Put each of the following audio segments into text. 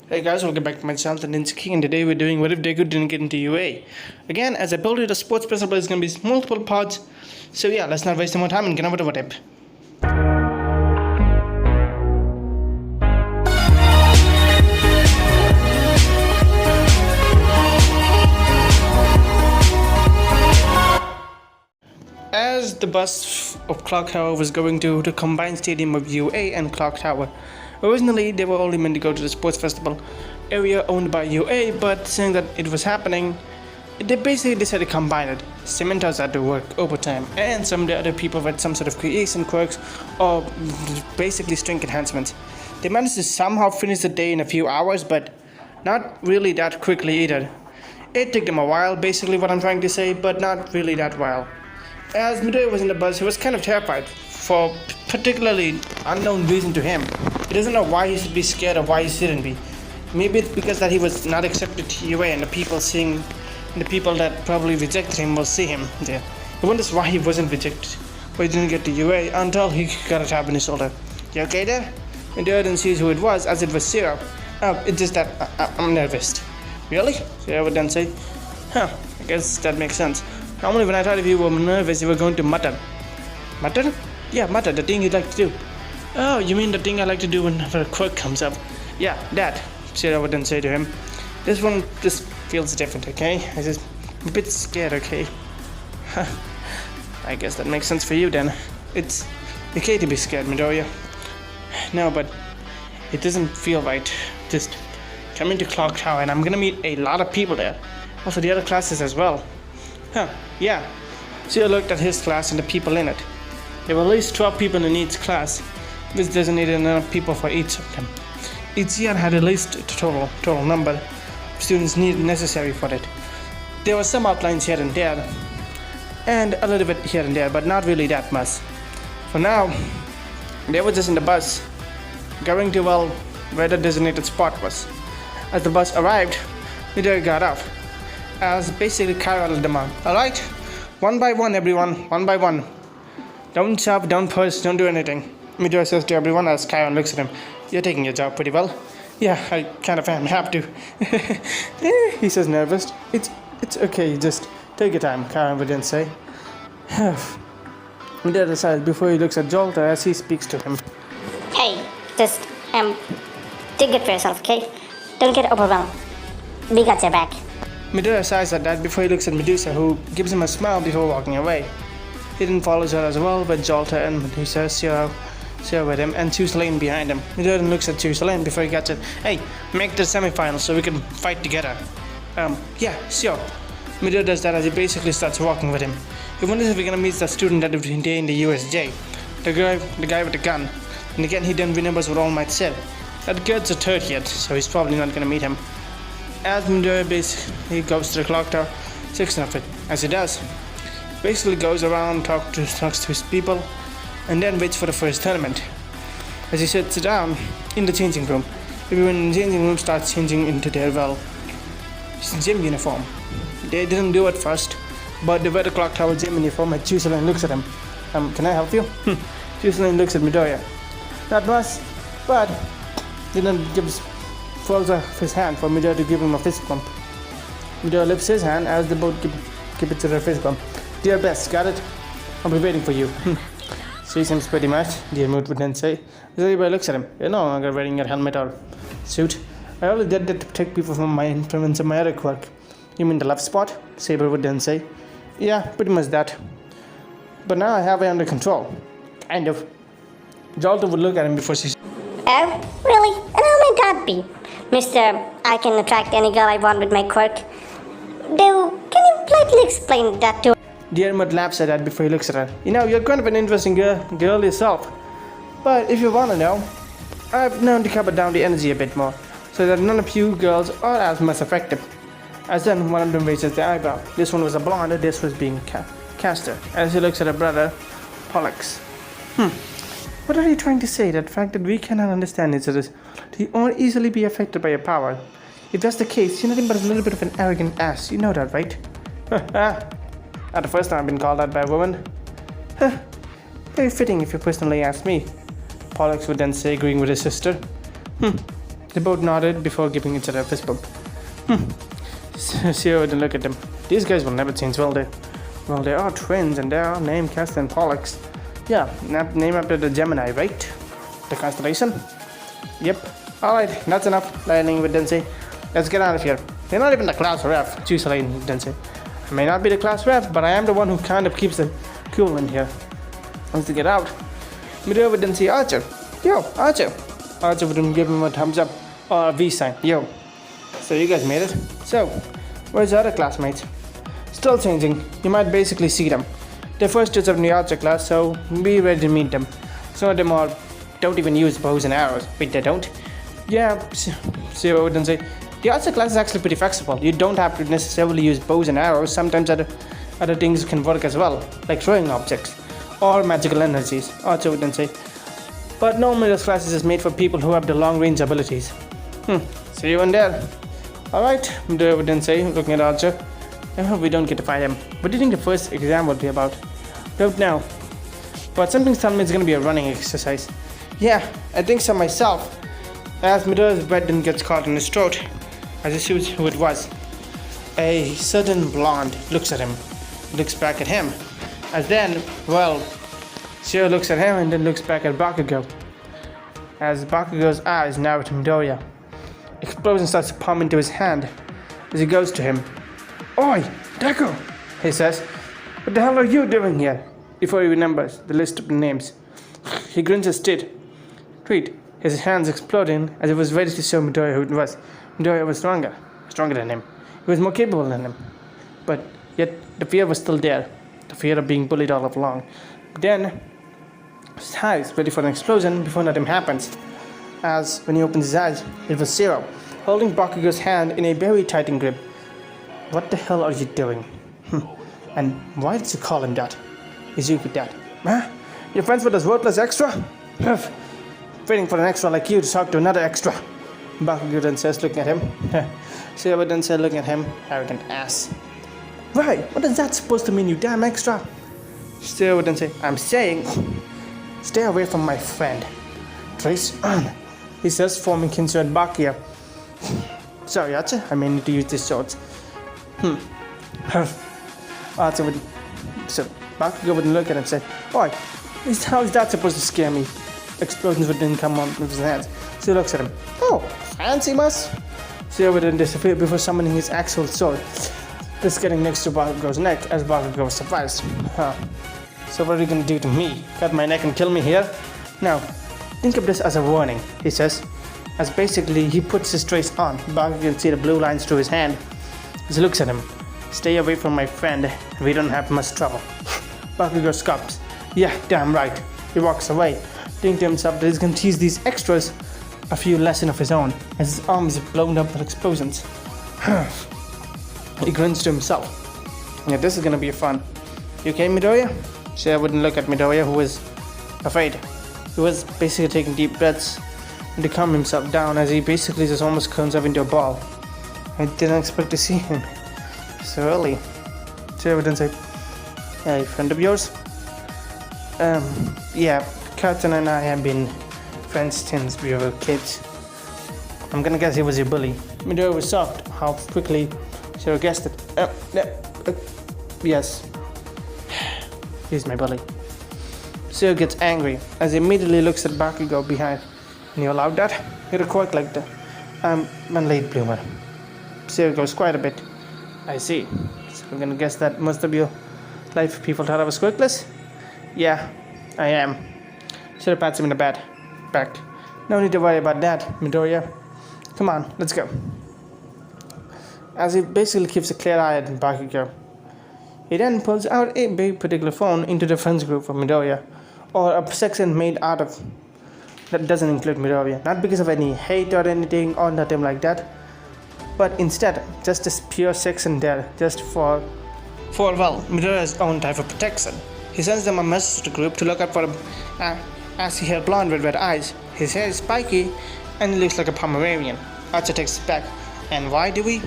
Hey guys, welcome back to my channel, the Ninja King, and today we're doing what if Deku didn't get into UA. Again, as I told you, the sports principle is going to be multiple parts. So yeah, let's not waste more time and get over to what if. As the bus of Clock Tower was going to the combined stadium of UA and Clock Tower, originally they were only meant to go to the sports festival area owned by UA, but seeing that it was happening, they basically decided to combine it. Cementos had to work overtime, and some of the other people with some sort of creation quirks or basically strength enhancements. They managed to somehow finish the day in a few hours, but not really that quickly either. It took them a while, basically what I'm trying to say, but not really that while. As Midori was in the bus, he was kind of terrified for particularly unknown reason to him. He doesn't know why he should be scared or why he shouldn't be. Maybe it's because that he was not accepted to UA and the people that probably rejected him will see him there. He wonders why he wasn't rejected, why he didn't get to UA until he got a tap on his shoulder. You okay there? Midori didn't see who it was, as it was Zero. It's just that I'm nervous. Really? Zero would then say, I guess that makes sense. Normally when I thought if you were nervous, you were going to mutter. Mutter? Yeah, mutter, the thing you like to do. Oh, you mean the thing I like to do whenever a quirk comes up? Yeah, that, Zero would then say to him. This one just feels different, okay? I'm just a bit scared, okay? I guess that makes sense for you then. It's okay to be scared, Midoriya. No, but it doesn't feel right. Just coming to Clock Tower and I'm gonna meet a lot of people there. Also the other classes as well. Yeah. Zero looked at his class and the people in it. There were at least 12 people in each class, which designated enough people for each of them. Each year had at least a total number of students necessary for it. There were some outlines here and there, and a little bit here and there, but not really that much. For now, they were just in the bus, going to, well, where the designated spot was. As the bus arrived, Midori got off. As basically caroled them on. Alright? One by one, everyone. One by one. Don't shove, don't push, don't do anything. Midori says to everyone as Chiron looks at him. You're taking your job pretty well. Yeah, I kind of am. Have to. He says nervous. It's okay, just take your time, Chiron would then say. Midori decides before he looks at Jolta as he speaks to him. Hey, just take it for yourself, okay? Don't get overwhelmed. We got your back. Midori sighs at that before he looks at Medusa, who gives him a smile before walking away. He then follows her as well, with Jolta and Medusa share with him, and choose lane behind him. Midori then looks at choose lane before he gets it. Hey, make the semifinals so we can fight together. Yeah, sure. Midori does that as he basically starts walking with him. He wonders if we're gonna meet the student that day in the USJ. The guy with the gun. And again, he then remembers what All Might said. That kid's a third yet, so he's probably not gonna meet him. As Midori basically goes to the clock tower section of it, as he does, basically goes around, talks to his people, and then waits for the first tournament. As he sits down in the changing room, everyone in the changing room starts changing into their, well, gym uniform. They didn't do it first, but they wear the clock tower gym uniform, and Chusalane looks at him. Can I help you? Chusalane looks at Midoriya. Not much, but then falls off his hand for Midori to give him a fist bump. Midori lifts his hand as they both give it to their fist bump. Do your best, got it? I'll be waiting for you. She seems pretty much, Dear Mood would then say. As everybody looks at him. You're no longer wearing your helmet or suit. I only did that to protect people from my influence and my other quirk. You mean the left spot? Saber would then say. Yeah, pretty much that. But now I have it under control. Kind of. Jolta would look at him before she said, Oh, really? And how might that be? Mister, I can attract any girl I want with my quirk. Can you politely explain that to her? Dear Mud laughs at that before he looks at her. You know, you're kind of an interesting girl yourself. But if you want to know, I've known to cover down the energy a bit more, so that none of you girls are as much effective. As then one of them raises their eyebrow. This one was a blonde, and this was being Caster. As he looks at her brother, Pollux. What are you trying to say? That fact that we cannot understand each other, you won't easily be affected by your power. If that's the case, you're nothing but a little bit of an arrogant ass. You know that, right? Not the first time I've been called out by a woman. Very fitting if you personally ask me. Pollux would then say, agreeing with his sister. They both nodded before giving each other a fist bump. Zero didn't look at them. These guys will never change, will they? Well, they are twins and they are named Castor and Pollux. Yeah, named after the Gemini, right? The constellation? Yep. Alright, that's enough. Lightning with Densei. Let's get out of here. You're not even the class ref. Choose Lightning with Densei. I may not be the class ref, but I am the one who kind of keeps the cool in here. Once to get out, Midori with Densei Archer. Yo, Archer. Archer wouldn't give him a thumbs up or a V sign. Yo. So you guys made it. So, where's the other classmates? Still changing. You might basically see them. They're first years of the Archer class, so be ready to meet them. Some of them don't even use bows and arrows. Wait, they don't? Yeah, Zero wouldn't say. The Archer class is actually pretty flexible. You don't have to necessarily use bows and arrows. Sometimes other things can work as well, like throwing objects or magical energies. Archer wouldn't say. But normally this class is just made for people who have the long range abilities. See you in there. Alright, Midori wouldn't say, looking at Archer. I hope we don't get to fight him. What do you think the first exam will be about? Don't know. But something's telling me it's gonna be a running exercise. Yeah, I think so myself. As Midori's breath then gets caught in his throat, as he sees who it was. A certain blonde looks at him, looks back at him. As then, well, Zero looks at him and then looks back at Bakugo. As Bakugo's eyes narrow to Midoriya. Explosion starts to pump into his hand as he goes to him. Oi, deku, he says. What the hell are you doing here? Before he remembers the list of the names, he grins his teeth. His hands exploding as he was ready to show Midoriya who it was. Midoriya was stronger than him. He was more capable than him. But yet the fear was still there, the fear of being bullied all along. But then his eyes ready for an explosion before nothing happens. As when he opens his eyes, it was Zero, holding Bakugo's hand in a very tight grip. What the hell are you doing? And why did you call him that? Is you with that? Huh? You're friends with this worthless extra? Waiting for an extra like you to talk to another extra. Bakugo then says, looking at him. Zero then said, looking at him, arrogant ass. Right, what is that supposed to mean, you damn extra? Zero then say, I'm saying, stay away from my friend. Trace on, he says, forming kinship at Bakugo. Sorry, Archer, I may need to use these swords. Archer would. So Bakugo wouldn't look at him and say, Oi, how is that supposed to scare me? Explosions would then come on with his hands. So he looks at him. Oh, fancy muss? Zero would then disappear before summoning his actual sword. Just getting next to Bakugo's neck as Bakugo was surprised. So what are you gonna do to me? Cut my neck and kill me here? Now, think of this as a warning, he says. As basically he puts his trace on. Bakugo can see the blue lines through his hand. As he looks at him. Stay away from my friend. We don't have much trouble. Bakugo scoffs. Yeah, damn right. He walks away, thinking to himself that he's gonna tease these extras a few lessons of his own, as his arms are blown up with explosions. He grins to himself. Yeah, this is gonna be fun. You okay, Midoriya? Zero wouldn't look at Midoriya, who was afraid. He was basically taking deep breaths to calm himself down, as he basically just almost turns up into a ball. I didn't expect to see him so early. Zero wouldn't say, hey, friend of yours? Yeah, Captain and I have been friends since we were kids. I'm gonna guess he was your bully. Midoriya was shocked how quickly Zero guessed it. Yes. He's my bully. Zero gets angry as he immediately looks at Bakugo behind. And you allowed that? You're a quirk like that. I'm a late bloomer. Zero goes quite a bit. I see. So I'm gonna guess that most of your life people thought I was quirkless? Yeah, I am. Zero pats him in the back. No need to worry about that, Midoriya. Come on, let's go. As he basically keeps a clear eye at Bakugo. He then pulls out a big particular phone into the friends group for Midoriya, or a section made out of that doesn't include Midoriya, not because of any hate or anything or nothing like that, but instead just this pure section there, just for well, Midoriya's own type of protection. He sends them a message to the group to look out for him, as he had blonde with red eyes. His hair is spiky and he looks like a Pomeranian. Archer takes it back. And why do we?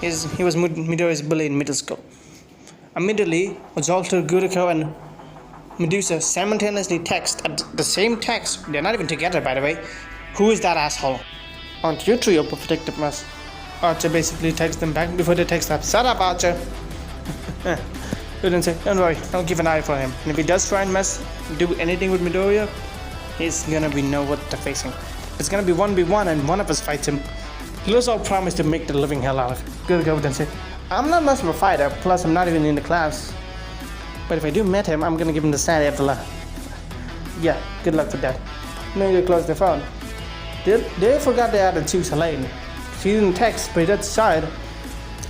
He was Midoriya's bully in middle school. Immediately, Zoltar, Guriko, and Medusa simultaneously text at the same text. They're not even together, by the way. Who is that asshole? Aren't you two your protectiveness? Archer basically texts them back before they text up. Shut up, Archer! Didn't say, don't worry, I'll keep an eye for him. And if he does try and do anything with Midoriya, he's gonna be know what they're facing. It's gonna be 1v1 and one of us fights him. Let's all promise to make the living hell out of it. Good go and say, I'm not much of a fighter, plus I'm not even in the class. But if I do meet him, I'm gonna give him the side after lunch. Yeah, good luck with that. Now you close the phone. They forgot they added to Selene. She didn't text, but that side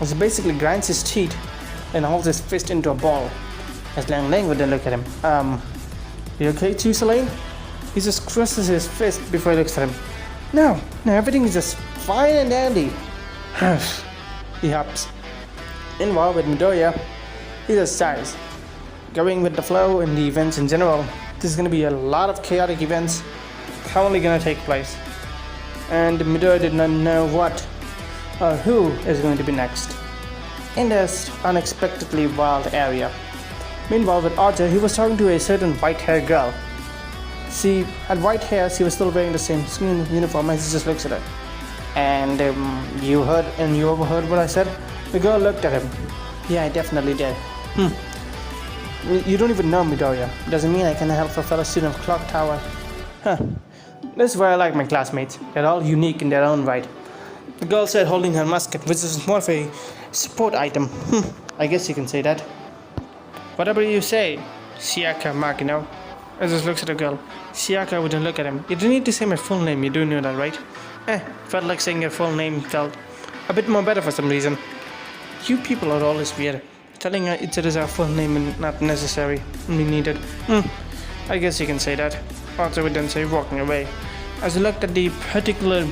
was basically grinds his teeth and holds his fist into a ball. As Lang would then look at him. You okay too, Selene? He just crosses his fist before he looks at him. No, everything is just fine and dandy. He hops. Involved with Midoriya, he just sighs. Going with the flow and the events in general, there's gonna be a lot of chaotic events currently gonna take place. And Midoriya did not know what or who is going to be next in this unexpectedly wild area. Meanwhile, with Archer, he was talking to a certain white-haired girl. She had white hair, she was still wearing the same skin uniform, and he just looks at her. And you overheard what I said? The girl looked at him. Yeah, I definitely did. You don't even know Midoriya. Doesn't mean I can help a fellow student of Clock Tower. This is where I like my classmates. They're all unique in their own right. The girl said, holding her musket, which is more of a support item. I guess you can say that. Whatever you say, Shiaka Makino. I just looks at the girl. Shiaka wouldn't look at him. You don't need to say my full name, you do know that, right? Felt like saying your full name felt a bit more better for some reason. You people are always weird. Telling each other our full name is not necessary. We needed. I guess you can say that. Archer would then say, walking away. As he looked at the particular,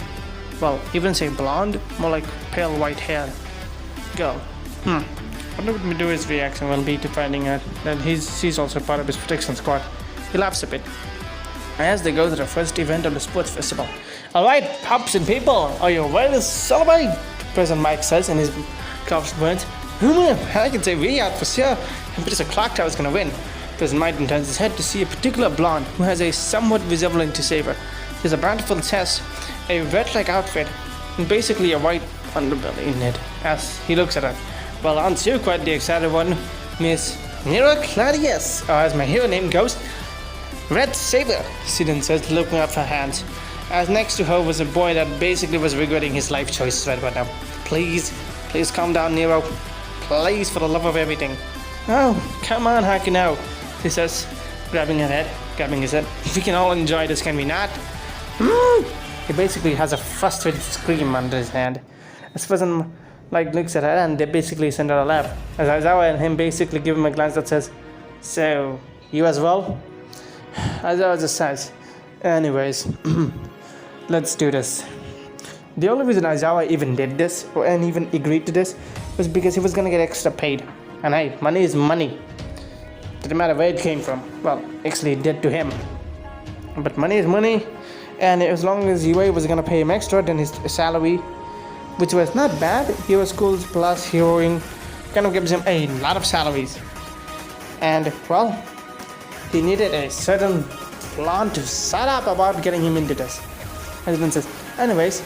well, he wouldn't say blonde, more like pale white hair girl. Wonder what Midoriya's reaction will be to finding out that she's also part of his protection squad. He laughs a bit as they go to the first event of the sports festival. Alright, pups and people, are you ready to celebrate? President Mike says in his curved words. I can say we are for sure, and Mr. Clock Tower is gonna win. President Mike turns his head to see a particular blonde who has a somewhat resemblance to Saber. She has a bountiful chest, a red-like outfit, and basically a white underbelly in it. As he looks at her, well, aren't you quite the excited one, Miss Nero Claudius, or as my hero name goes, Red Saber, she then says, looking up her hands. As next to her was a boy that basically was regretting his life choices right about now. Please calm down, Nero. Please, for the love of everything. Oh, come on, Hakuno, he says, grabbing his head. We can all enjoy this, can we not? He basically has a frustrated scream under his hand. This person looks at her and they basically send her a laugh. As Aizawa and him basically give him a glance that says, so, you as well? Aizawa just says, anyways, let's do this. The only reason Aizawa even did this, and even agreed to this, was because he was gonna get extra paid. And hey, money is money. Didn't matter where it came from. Well, actually it did to him. But money is money, and as long as UA was gonna pay him extra than his salary, which was not bad, hero schools plus heroing kind of gives him a lot of salaries. And, well, he needed a certain plan to set up about getting him into this. Husband says, anyways,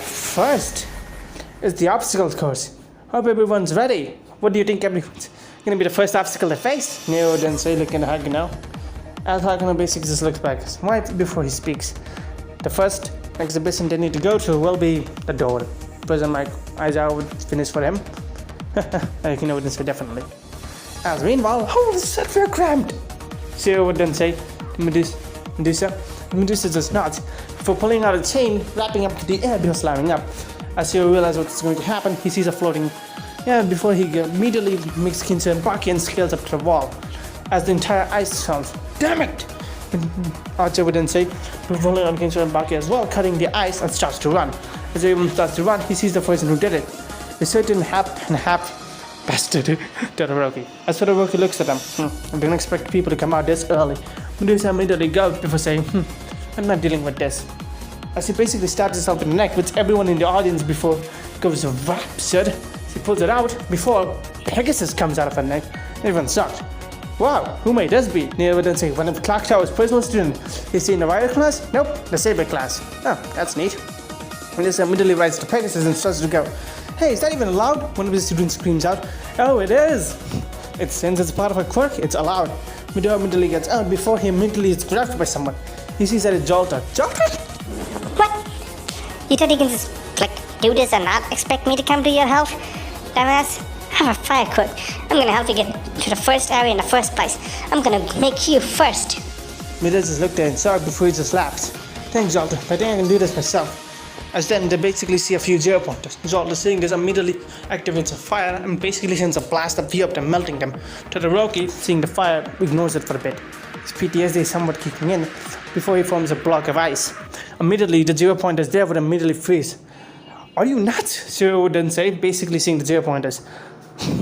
first is the obstacles course. Hope everyone's ready. What do you think everyone's gonna be the first obstacle they face? Neo then say, looking at Hakuno. As Hakuno basically just looks back right before he speaks. The first exhibition they need to go to will be the door. President Mike Aizawa would finish for him. Hakuno would then say, definitely. As meanwhile, oh, this set we're cramped. Zero would then say to Medusa. Medusa just nods before pulling out a chain, wrapping up to the air before slamming up. As Zero realizes what's going to happen, he sees a floating before he immediately makes Kinsu and Baki and scales up to the wall. As the entire ice sounds, damn it! Archer would then say, rolling on Kinsu and Baki as well, cutting the ice and starts to run. As everyone starts to run, he sees the person who did it. A certain half bastard, Todoroki. As Todoroki looks at them, I didn't expect people to come out this early. Medusa immediately goes before saying, I'm not dealing with this. As he basically stabs himself in the neck, which everyone in the audience before goes absurd. She pulls it out before Pegasus comes out of her neck. Everyone's shocked. Wow, who may this be? Neo would then say, one of the Clock Tower's personal students. Is he in the rider class? Nope, the Saber class. Oh, that's neat. This immediately rises to Pegasus and starts to go, "Hey, is that even allowed?" One of his students screams out, "Oh, it is!" Since it's part of a quirk, it's allowed. Midoriya immediately gets out before he immediately is grabbed by someone. He sees that it's Jolta. Jolta? What? You thought you can just, do this and not expect me to come to your help? Dumbass, I have a fire quirk. I'm gonna help you get to the first area in the first place. I'm gonna make you first. Midoriya just looked at him and saw it before he just laughs. "Thanks, Jolta. I think I can do this myself." As then they basically see a few zero pointers. Jolta seeing this immediately activates a fire and basically sends a blast of heat up them, melting them. Todoroki, seeing the fire, ignores it for a bit. His PTSD is somewhat kicking in before he forms a block of ice. Immediately the zero pointers there would immediately freeze. "Are you nuts?" Zero would then say, basically seeing the zero pointers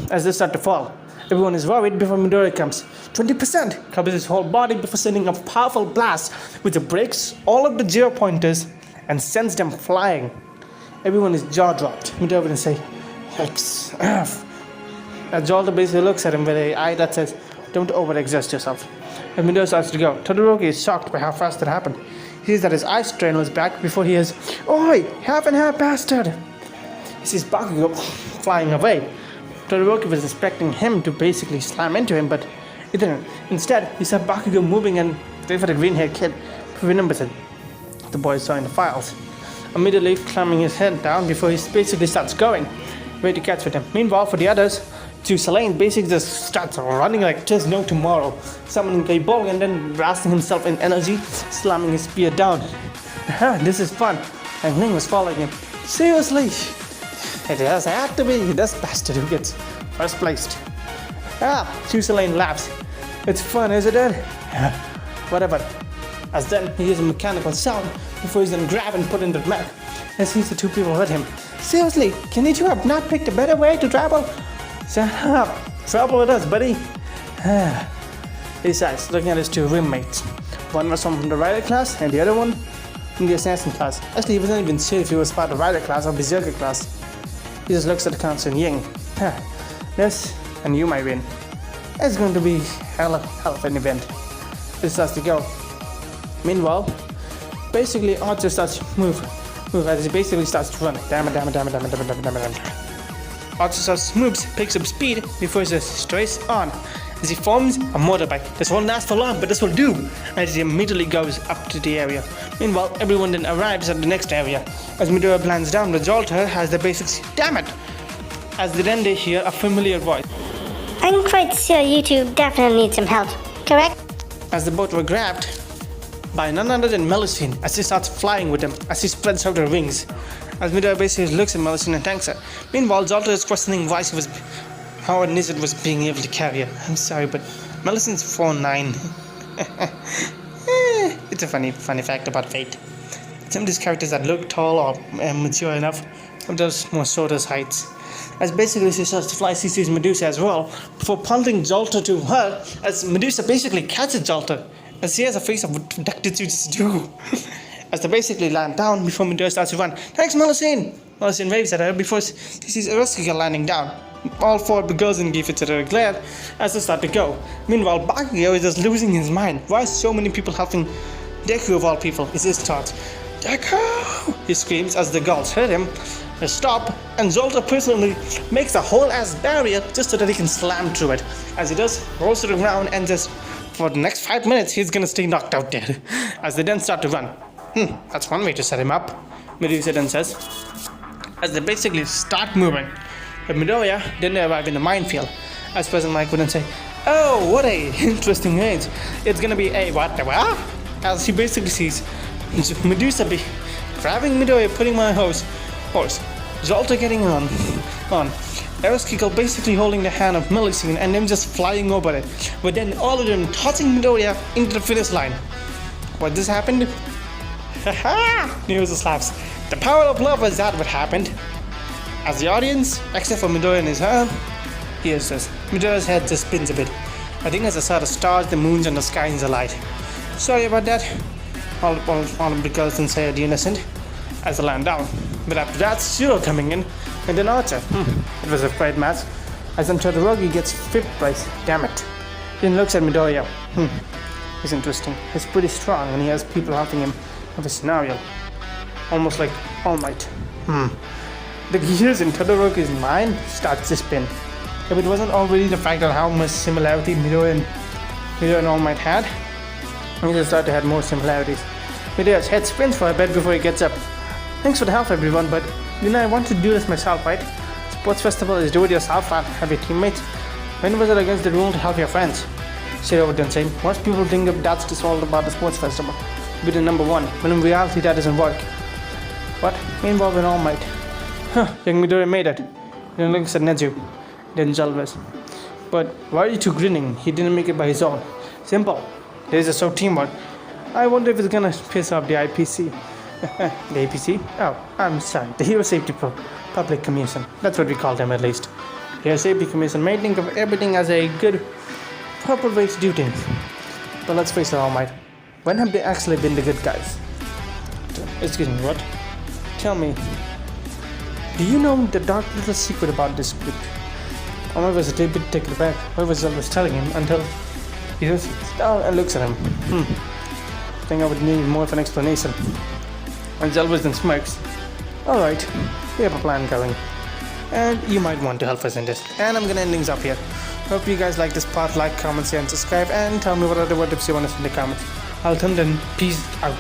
as they start to fall. Everyone is worried before Midoriya comes. 20% covers his whole body before sending a powerful blast which breaks all of the zero pointers and sends them flying. Everyone is jaw dropped. Midoriya would say, "Yikes." As Jolta basically looks at him with an eye that says, "Don't overexert yourself." As Midoriya starts to go, Todoroki is shocked by how fast it happened. He sees that his ice trainer is back before he is, "Oi, half and half bastard!" He sees Bakugo flying away. Todoroki was expecting him to basically slam into him, but it didn't. Instead, he saw Bakugo moving and wait for the green-haired kid who remembers it. The boy saw in the files. Immediately climbing his head down before he basically starts going, ready to catch with him. Meanwhile, for the others, Selene basically just starts running like just no tomorrow, summoning a ball and then blasting himself in energy, slamming his spear down. This is fun. And Ling was following him. Seriously? It does have to be this bastard who gets first placed. Selene laughs. It's fun, isn't it? Whatever. As then he hears a mechanical sound before he's then grabbed and put into the mech and sees the two people with him. Seriously, can you two have not picked a better way to travel? Shut up. Trouble with us, buddy. He says, looking at his two roommates. One was from the rider class and the other one from the assassin class. Actually, he wasn't even sure if he was part of the rider class or berserker class. He just looks at the council and Ying. This and you, my win. It's going to be hell of an event. It starts to go. Meanwhile, basically Archer starts to move as he basically starts to run. Damn it. Archer starts to move, picks up speed before he just strays on. As he forms a motorbike. This won't last for long, but this will do. As he immediately goes up to the area. Meanwhile, everyone then arrives at the next area. As Midoriya lands down, the Jolter has the basics. Damn it! As then they hear a familiar voice. I'm quite sure you two definitely need some help, correct? As the both were grabbed by none other than Melusine, as she starts flying with them, as she spreads out her wings. As Midoriya basically looks at Melusine and thanks her. Meanwhile, Jolter is questioning why she was, how Nizit was being able to carry her. I'm sorry, but Melusine's 4'9". It's a funny fact about Fate. Some of these characters that look tall or mature enough, some of those more shorter heights. As basically she starts to fly, she sees Medusa as well, before punting Jolter to her, as Medusa basically catches Jolter, as she has a face of what did you just do? As they basically land down before Medusa starts to run. Thanks, Melusine! Melusine waves at her before she sees Eroska landing down. All four of the girls then give each other a glare as they start to go. Meanwhile, Bakugo is just losing his mind. Why are so many people helping Deku of all people? Is his thoughts. Deku! He screams as the girls hit him. They stop, and Jolter personally makes a whole ass barrier just so that he can slam through it. As he does, rolls to the ground and just, for the next 5 minutes, he's gonna stay knocked out dead. As they then start to run. That's one way to set him up, Medusa then says. As they basically start moving. But Midoriya didn't arrive in the minefield. As President Mike would then say, "Oh, what a interesting range. It's gonna be a what? As he basically sees Medusa be grabbing Midoriya, putting him on a horse. Jolter getting on. Eroska basically holding the hand of Melusine and them just flying over it. But then all of them tossing Midoriya into the finish line. What just happened? Haha! News just laughs. The power of love, is that what happened? As the audience, except for Midoriya and his hand, hears this. Midoriya's head just spins a bit. I think as I saw the stars, the moons, and the sky in the light. Sorry about that. All of the girls then say the innocent as they land down. But after that, Shiro coming in, and then Archer. It was a great match. As then Todoroki gets 5th place. Damn it. Then looks at Midoriya. He's interesting. He's pretty strong and he has people helping him with the scenario. almost like All Might. The gears in Todoroki's mind starts to spin. If it wasn't already the fact of how much similarity Midoriya and All Might had, we just thought they had more similarities. Midoriya's head spins for a bit before he gets up. Thanks for the help, everyone, but I want to do this myself, right? Sports festival is do it yourself, not have your teammates. When was it against the rule to help your friends? Shiro would then say, most people think of that's just all about the sports festival. Be the number one, when in reality that doesn't work. What? Me involved in All Might. Young Midoriya made it. He looks at Nezu, then Zalvis. But why are you two grinning? He didn't make it by his own. Simple. There's a so teamwork. I wonder if it's gonna piss off the IPC. The APC? Oh, I'm sorry. The Hero Safety Public Commission. That's what we call them at least. Hero Safety Commission may think of everything as a good, proper way to do things. But let's face it, All Might. When have they actually been the good guys? Excuse me, what? Tell me. Do you know the dark little secret about this group? Omar was a bit taken aback. What was Zalvis telling him until he just sits down and looks at him. I think I would need more of an explanation. And Zalvis then smirks. Alright, we have a plan going. And you might want to help us in this. And I'm gonna end things up here. Hope you guys like this part. Like, comment, share, and subscribe. And tell me what other what tips you want us in the comments. I'll turn then. Peace out.